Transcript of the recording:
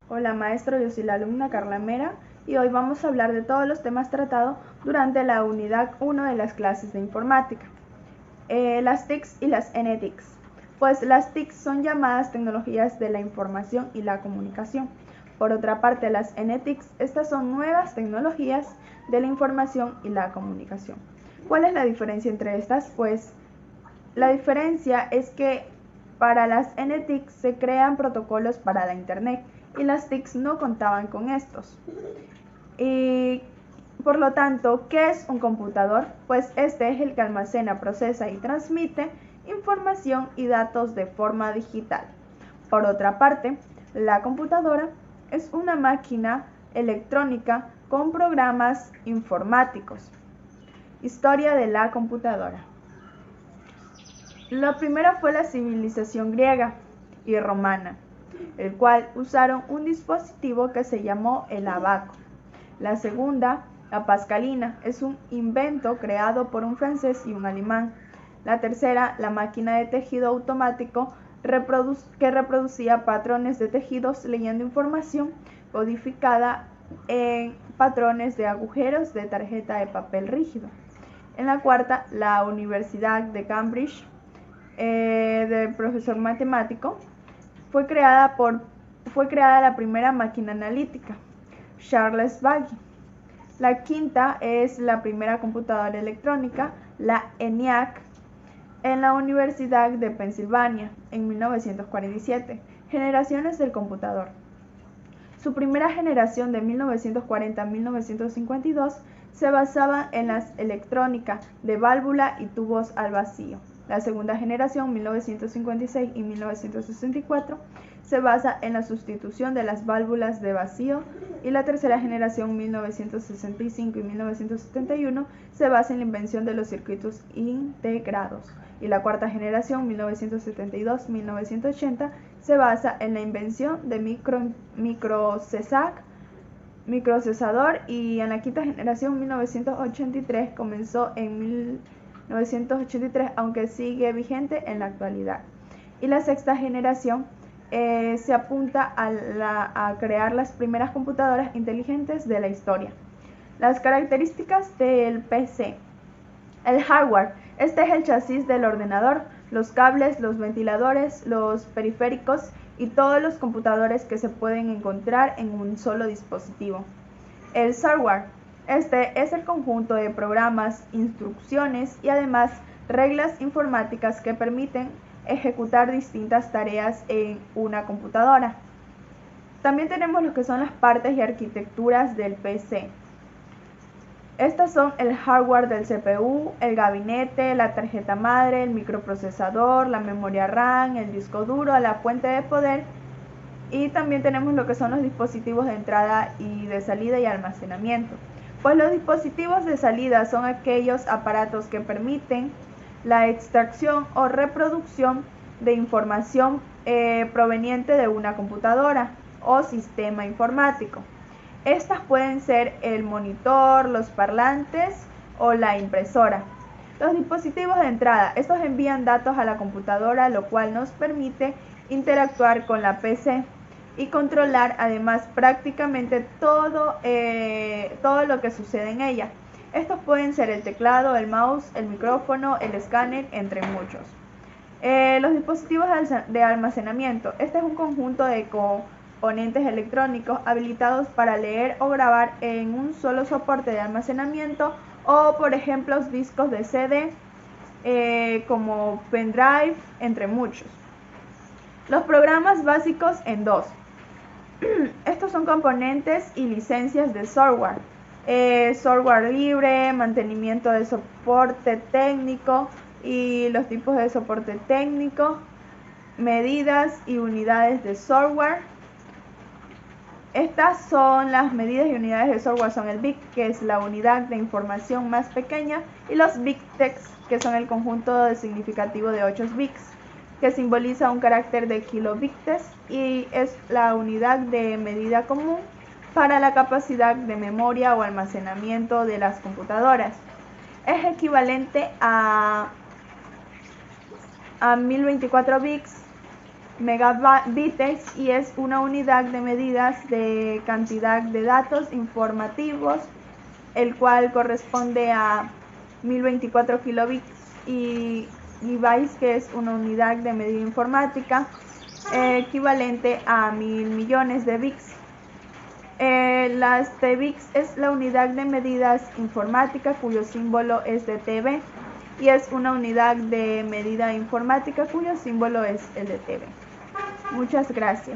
Hola maestro, yo soy la alumna Carla Mera y hoy vamos a hablar de todos los temas tratados durante la unidad 1 de las clases de informática. Las TICs y las NTICs. Pues las TICs son llamadas tecnologías de la información y la comunicación. Por otra parte, las NTICs, estas son nuevas tecnologías de la información y la comunicación. ¿Cuál es la diferencia entre estas? Pues la diferencia es que para las NTICs se crean protocolos para la Internet y las TICs no contaban con estos. Y por lo tanto, ¿qué es un computador? Pues este es el que almacena, procesa y transmite información y datos de forma digital. Por otra parte, la computadora es una máquina electrónica con programas informáticos. Historia de la computadora. La primera fue la civilización griega y romana, el cual usaron un dispositivo que se llamó el abaco. La segunda, la pascalina, es un invento creado por un francés y un alemán. La tercera, la máquina de tejido automático que reproducía patrones de tejidos leyendo información codificada en patrones de agujeros de tarjeta de papel rígido. En la cuarta, la Universidad de Cambridge, del profesor matemático, fue creada la primera máquina analítica, Charles Babbage. La quinta es la primera computadora electrónica, la ENIAC, en la Universidad de Pensilvania, en 1947. Generaciones del computador. Su primera generación de 1940 a 1952 se basaba en la electrónica de válvula y tubos al vacío. La segunda generación, 1956 y 1964, se basa en la sustitución de las válvulas de vacío, y la tercera generación, 1965 y 1971, se basa en la invención de los circuitos integrados. Y la cuarta generación, 1972-1980, se basa en la invención de microprocesador, y en la quinta generación, 1983, comenzó en 1983, aunque sigue vigente en la actualidad. Y la sexta generación se apunta a crear las primeras computadoras inteligentes de la historia. Las características del PC. El hardware. Este es el chasis del ordenador, los cables, los ventiladores, los periféricos y todos los computadores que se pueden encontrar en un solo dispositivo. El software. Este es el conjunto de programas, instrucciones y además reglas informáticas que permiten ejecutar distintas tareas en una computadora. También tenemos lo que son las partes y arquitecturas del PC. Estas son el hardware del CPU, el gabinete, la tarjeta madre, el microprocesador, la memoria RAM, el disco duro, la fuente de poder, y también tenemos lo que son los dispositivos de entrada y de salida y almacenamiento. Pues los dispositivos de salida son aquellos aparatos que permiten la extracción o reproducción de información proveniente de una computadora o sistema informático. Estas pueden ser el monitor, los parlantes o la impresora. Los dispositivos de entrada, estos envían datos a la computadora, lo cual nos permite interactuar con la PC y controlar además prácticamente todo lo que sucede en ella. Estos pueden ser el teclado, el mouse, el micrófono, el escáner, entre muchos. Los dispositivos de almacenamiento. Este es un conjunto de componentes electrónicos habilitados para leer o grabar en un solo soporte de almacenamiento, o por ejemplo discos de CD como pendrive, entre muchos. Los programas básicos en dos. Estos son componentes y licencias de software. Software libre, mantenimiento de soporte técnico y los tipos de soporte técnico, medidas y unidades de software. Estas son las medidas y unidades de software, son el bit, que es la unidad de información más pequeña, y los bits, que son el conjunto significativo de 8 bits, que simboliza un carácter de kilobits y es la unidad de medida común para la capacidad de memoria o almacenamiento de las computadoras. Es equivalente a 1024 bits megabits y es una unidad de medidas de cantidad de datos informativos, el cual corresponde a 1024 kilobits, y bytes, que es una unidad de medida informática equivalente a 1000 millones de bits. Las TBits es la unidad de medidas informática cuyo símbolo es de TB, y es una unidad de medida informática cuyo símbolo es el de TB. Muchas gracias.